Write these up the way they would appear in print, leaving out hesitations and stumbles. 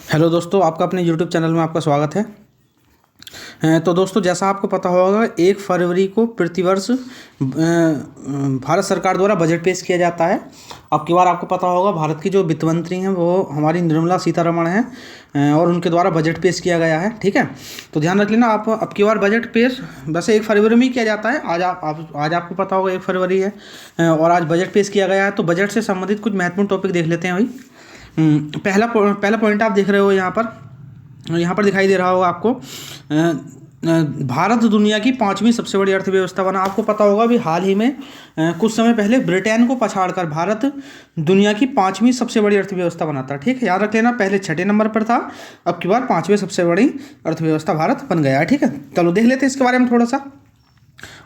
Hello दोस्तों, आपका अपने यूट्यूब चैनल में आपका स्वागत है। तो दोस्तों, जैसा आपको पता होगा 1 फरवरी को प्रतिवर्ष भारत सरकार द्वारा बजट पेश किया जाता है। अब की बार आपको पता होगा भारत की जो वित्त मंत्री हैं वो हमारी निर्मला सीतारमण हैं और उनके द्वारा बजट पेश किया गया है। ठीक है, तो ध्यान रख लेना आप। अब की बार बजट पेश वैसे 1 फरवरी में ही किया जाता है। आज आपको पता होगा 1 फरवरी है और आज बजट पेश किया गया है। तो बजट से संबंधित कुछ महत्वपूर्ण टॉपिक देख लेते हैं भाई। पहला पॉइंट आप देख रहे हो यहाँ पर दिखाई दे रहा होगा आपको। भारत दुनिया की 5वीं सबसे बड़ी अर्थव्यवस्था बना। आपको पता होगा अभी हाल ही में कुछ समय पहले ब्रिटेन को पछाड़कर भारत दुनिया की 5वीं सबसे बड़ी अर्थव्यवस्था बना था। ठीक है, याद रख लेना, पहले 6ठे नंबर पर था, अब की बार 5वें सबसे बड़ी अर्थव्यवस्था भारत बन गया है। ठीक है, चलो देख लेते हैं इसके बारे में थोड़ा सा।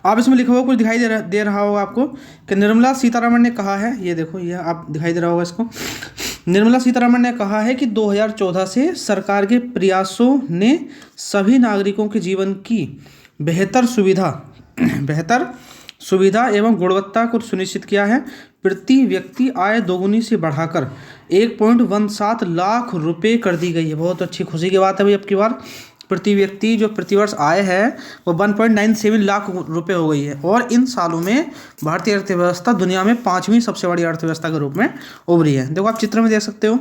आप इसमें लिखा हुआ कुछ दिखाई दे रहा होगा आपको कि निर्मला सीतारमण ने कहा है, ये देखो, ये आप दिखाई दे रहा होगा इसको। निर्मला सीतारमण ने कहा है कि 2014 से सरकार के प्रयासों ने सभी नागरिकों के जीवन की बेहतर सुविधा एवं गुणवत्ता को सुनिश्चित किया है। प्रति व्यक्ति आय दोगुनी से बढ़ाकर 1.17 लाख रुपए कर दी गई है। बहुत अच्छी खुशी की बात है भाई। अब की बार प्रति व्यक्ति जो प्रतिवर्ष आय है वो 1.97 लाख रुपए हो गई है और इन सालों में भारतीय अर्थव्यवस्था दुनिया में 5वीं सबसे बड़ी अर्थव्यवस्था के रूप में उभरी है। देखो आप चित्र में देख सकते हो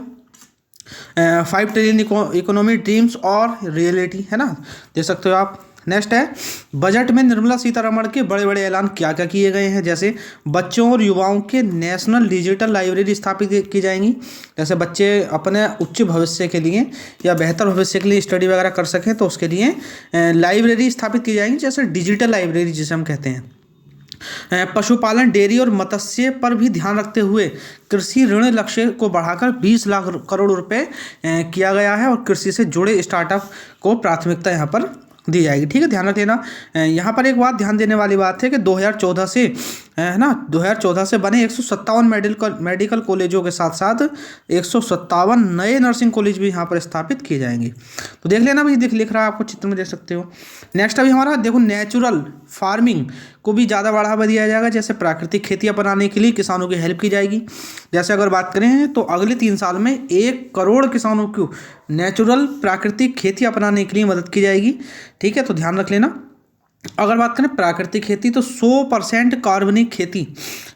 5 ट्रिलियन इकोनॉमी ड्रीम्स और रियलिटी, है ना, देख सकते हो आप। नेक्स्ट है, बजट में निर्मला सीतारमण के बड़े बड़े ऐलान क्या क्या किए गए हैं। जैसे बच्चों और युवाओं के नेशनल डिजिटल लाइब्रेरी स्थापित की जाएंगी। जैसे बच्चे अपने उच्च भविष्य के लिए या बेहतर भविष्य के लिए स्टडी वगैरह कर सकें तो उसके लिए लाइब्रेरी स्थापित की जाएंगी, जैसे डिजिटल लाइब्रेरी जिसे हम कहते हैं। पशुपालन, डेयरी और मत्स्य पर भी ध्यान रखते हुए कृषि ऋण लक्ष्य को बढ़ाकर 20 लाख करोड़ रुपए किया गया है और कृषि से जुड़े स्टार्टअप को प्राथमिकता यहाँ पर दी जाएगी। ठीक है, ध्यान रख लेना। यहाँ पर एक बात ध्यान देने वाली बात है कि 2014 से, है ना, 2014 से बने 157 मेडिकल कॉलेजों के साथ साथ 157 नए नर्सिंग कॉलेज भी यहाँ पर स्थापित किए जाएंगे। तो देख लेना भाई, लिख रहा है आपको, चित्र में देख सकते हो। नेक्स्ट अभी हमारा देखो, नेचुरल फार्मिंग को भी ज़्यादा बढ़ावा दिया जाएगा। जैसे प्राकृतिक खेती अपनाने के लिए किसानों की हेल्प की जाएगी। जैसे अगर बात करें तो अगले 3 साल में 1 करोड़ किसानों को नेचुरल प्राकृतिक खेती अपनाने के लिए मदद की जाएगी। ठीक है, तो ध्यान रख लेना। अगर बात करें प्राकृतिक खेती तो 100% कार्बनिक खेती,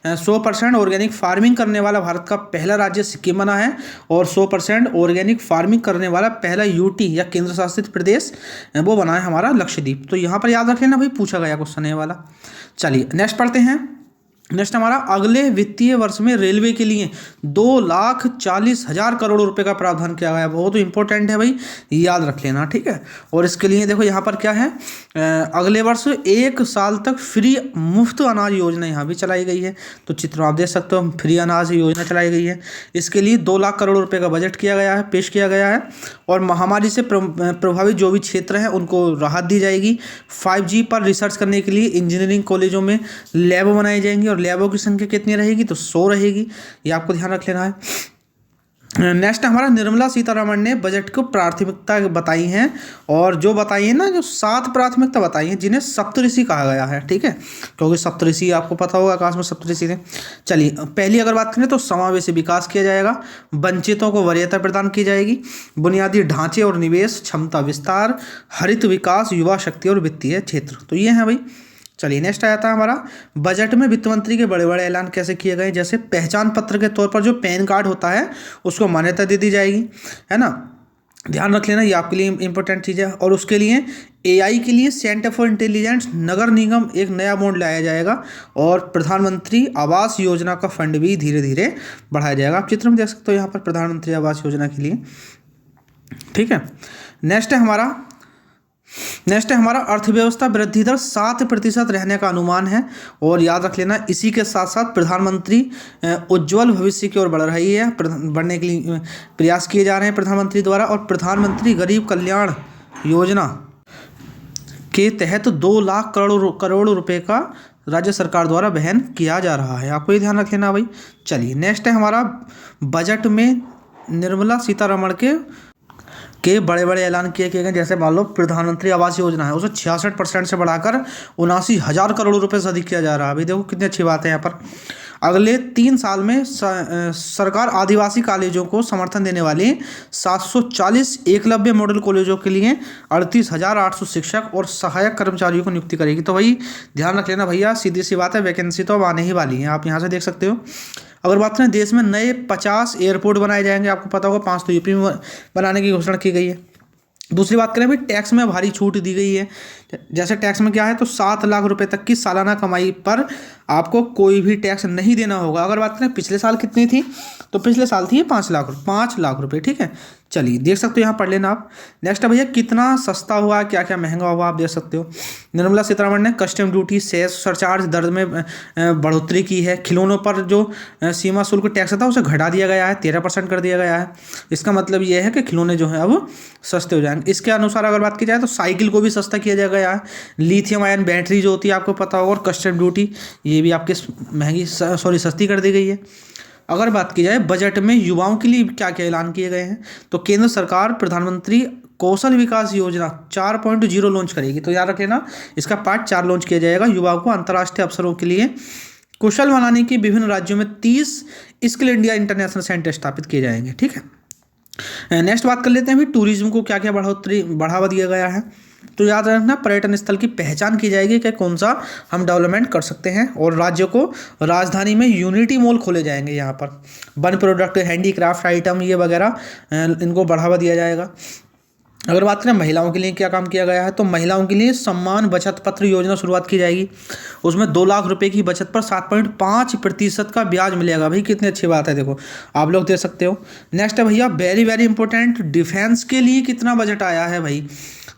100% ऑर्गेनिक फार्मिंग करने वाला भारत का पहला राज्य सिक्किम बना है और 100% ऑर्गेनिक फार्मिंग करने वाला पहला यूटी या केंद्र शासित प्रदेश वो बना है हमारा लक्षद्वीप। तो यहाँ पर याद रख लेना भाई, पूछा गया क्वेश्चन है वाला। चलिए नेक्स्ट पढ़ते हैं। नेक्स्ट हमारा, अगले वित्तीय वर्ष में रेलवे के लिए 2,40,000 करोड़ रुपए का प्रावधान किया गया है। बहुत इंपॉर्टेंट है भाई, याद रख लेना। ठीक है, और इसके लिए देखो यहाँ पर क्या है, अगले वर्ष 1 साल तक फ्री मुफ्त अनाज योजना यहाँ भी चलाई गई है। तो चित्र आप देख सकते हो, फ्री अनाज योजना चलाई गई है। इसके लिए 2 लाख करोड़ रुपए का बजट पेश किया गया है और महामारी से प्रभावित जो भी क्षेत्र हैं उनको राहत दी जाएगी। 5G पर रिसर्च करने के लिए इंजीनियरिंग कॉलेजों में लैब बनाई जाएंगी और लैबों की संख्या कितनी रहेगी, तो 100 रहेगी। ये आपको ध्यान रख लेना है। नेक्स्ट हमारा, निर्मला सीतारमण ने बजट को प्राथमिकता बताई हैं और जो बताई है ना, जो 7 प्राथमिकता बताई हैं जिन्हें सप्तऋषि कहा गया है। ठीक है, क्योंकि सप्तऋषि आपको पता होगा आकाश में सप्तऋषि थे। चलिए पहली अगर बात करें तो समावेशी विकास किया जाएगा, वंचितों को वरीयता प्रदान की जाएगी, बुनियादी ढांचे और निवेश क्षमता विस्तार, हरित विकास, युवा शक्ति और वित्तीय क्षेत्र। तो ये है भाई। चलिए नेक्स्ट आया था हमारा, बजट में वित्त मंत्री के बड़े बड़े ऐलान कैसे किए गए। जैसे पहचान पत्र के तौर पर जो पैन कार्ड होता है उसको मान्यता दे दी जाएगी, है ना, ध्यान रख लेना, ये आपके लिए इंपॉर्टेंट चीज़ है। और उसके लिए AI के लिए सेंटर फॉर इंटेलिजेंस नगर निगम एक नया बॉन्ड लाया जाएगा और प्रधानमंत्री आवास योजना का फंड भी धीरे धीरे बढ़ाया जाएगा। आप चित्र में देख सकते हो यहाँ पर प्रधानमंत्री आवास योजना के लिए। ठीक है, नेक्स्ट है हमारा अर्थव्यवस्था वृद्धि दर 7% रहने का अनुमान है और याद रख लेना, इसी के साथ साथ प्रधानमंत्री उज्ज्वल भविष्य की ओर बढ़ रही है, बढ़ने के लिए प्रयास किए जा रहे हैं प्रधानमंत्री द्वारा। और प्रधानमंत्री गरीब कल्याण योजना के तहत 2 लाख करोड़ रुपए का राज्य सरकार द्वारा वहन किया जा रहा है। आपको ये ध्यान रख लेना भाई। चलिए नेक्स्ट है हमारा, बजट में निर्मला सीतारमण के बड़े बड़े ऐलान किए गए। जैसे मान लो प्रधानमंत्री आवास योजना है, उसे 66% से बढ़ाकर 79,000 करोड़ रुपए से अधिक किया जा रहा है। अभी देखो कितनी अच्छी बात है यहाँ पर। अगले 3 साल में सरकार आदिवासी कॉलेजों को समर्थन देने वाले 740 एकलव्य मॉडल कॉलेजों के लिए 38,800 शिक्षक और सहायक कर्मचारियों को नियुक्ति करेगी। तो वही ध्यान रख लेना भैया, सीधी सी बात है, वैकेंसी तो अब आने ही वाली है, आप यहाँ से देख सकते हो। अगर बात करें देश में नए 50 एयरपोर्ट बनाए जाएंगे, आपको पता होगा 5 तो यूपी में बनाने की घोषणा की गई है। दूसरी बात करें भाई, टैक्स में भारी छूट दी गई है। जैसे टैक्स में क्या है, तो 7 लाख रुपए तक की सालाना कमाई पर आपको कोई भी टैक्स नहीं देना होगा। अगर बात करें पिछले साल कितनी थी, तो पिछले साल थी 5 लाख रुपए, ठीक है। चलिए देख सकते हो, यहाँ पढ़ लेना आप। नेक्स्ट है भैया, कितना सस्ता हुआ, क्या क्या महंगा हुआ, आप देख सकते हो। निर्मला सीतारमण ने कस्टम ड्यूटी, सेस सरचार्ज दर में बढ़ोतरी की है। खिलौनों पर जो सीमा शुल्क टैक्स था उसे घटा दिया गया है, 13% कर दिया गया है। इसका मतलब ये है कि खिलौने जो है अब सस्ते हो जाएंगे। इसके अनुसार अगर बात की जाए तो साइकिल को भी सस्ता किया जा गया है। लिथियम आयन बैटरी जो होती है आपको पता होगा, और कस्टम ड्यूटी ये भी आपकी सस्ती कर दी गई है। अगर बात की जाए बजट में युवाओं के लिए क्या क्या ऐलान किए गए हैं, तो केंद्र सरकार प्रधानमंत्री कौशल विकास योजना 4.0 लॉन्च करेगी। तो याद रख लेना, इसका पार्ट 4 लॉन्च किया जाएगा। युवाओं को अंतर्राष्ट्रीय अवसरों के लिए कुशल बनाने की विभिन्न राज्यों में 30 स्किल इंडिया इंटरनेशनल सेंटर स्थापित किए जाएंगे, ठीक है। नेक्स्ट बात कर लेते हैं भी, टूरिज्म को क्या क्या बढ़ावा दिया गया है। तो याद रखना, पर्यटन स्थल की पहचान की जाएगी कि कौन सा हम डेवलपमेंट कर सकते हैं, और राज्यों को राजधानी में यूनिटी मॉल खोले जाएंगे। यहाँ पर वन प्रोडक्ट, हैंडीक्राफ्ट आइटम ये वगैरह इनको बढ़ावा दिया जाएगा। अगर बात करें महिलाओं के लिए क्या काम किया गया है, तो महिलाओं के लिए सम्मान बचत पत्र योजना शुरुआत की जाएगी। उसमें 2 लाख रुपए की बचत पर 7.5% का ब्याज मिलेगा। भाई कितनी अच्छी बात है, देखो आप लोग दे सकते हो। नेक्स्ट है भैया, वेरी वेरी इंपॉर्टेंट, डिफेंस के लिए कितना बजट आया है भाई,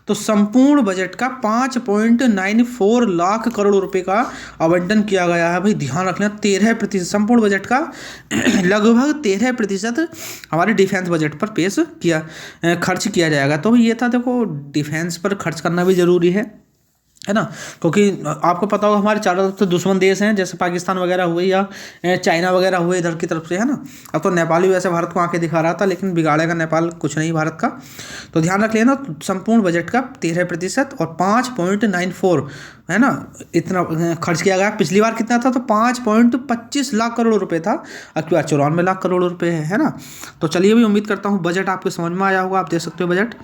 तो संपूर्ण बजट का 5.94 लाख करोड़ रुपए का आवंटन किया गया है। भाई ध्यान रखना, 13% संपूर्ण बजट का लगभग 13% हमारे डिफेंस बजट पर खर्च किया जाएगा। तो ये था, देखो डिफेंस पर खर्च करना भी जरूरी है ना, क्योंकि आपको पता होगा हमारे चारों तरफ तो दुश्मन देश हैं, जैसे पाकिस्तान वगैरह हुए या चाइना वगैरह हुए इधर की तरफ से, है ना। अब तो नेपाल भी वैसे भारत को आंखें दिखा रहा था, लेकिन बिगाड़ेगा नेपाल कुछ नहीं भारत का। तो ध्यान रख लेना, संपूर्ण बजट का 13% और 5.94 है ना, इतना खर्च किया गया। पिछली बार कितना था, तो 5.25 लाख करोड़ रुपए था, अब की बार 94 लाख करोड़ रुपए है ना। तो चलिए भी उम्मीद करता हूँ बजट आपके समझ में आया होगा, आप देख सकते हो बजट।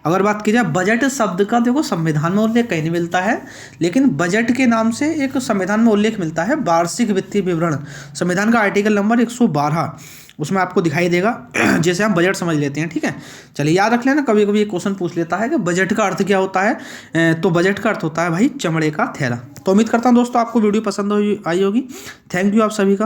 अगर बात की जाए बजट शब्द का, देखो संविधान में उल्लेख कहीं नहीं मिलता है, लेकिन बजट के नाम से एक संविधान में उल्लेख मिलता है, वार्षिक वित्तीय विवरण। संविधान का आर्टिकल नंबर 112 उसमें आपको दिखाई देगा, जैसे हम बजट समझ लेते हैं, ठीक है। चलिए याद रख लेना, कभी कभी ये क्वेश्चन पूछ लेता है कि बजट का अर्थ क्या होता है, तो बजट का अर्थ होता है भाई चमड़े का थैला। तो उम्मीद करता हूँ दोस्तों आपको वीडियो पसंद आई होगी। थैंक यू आप सभी का।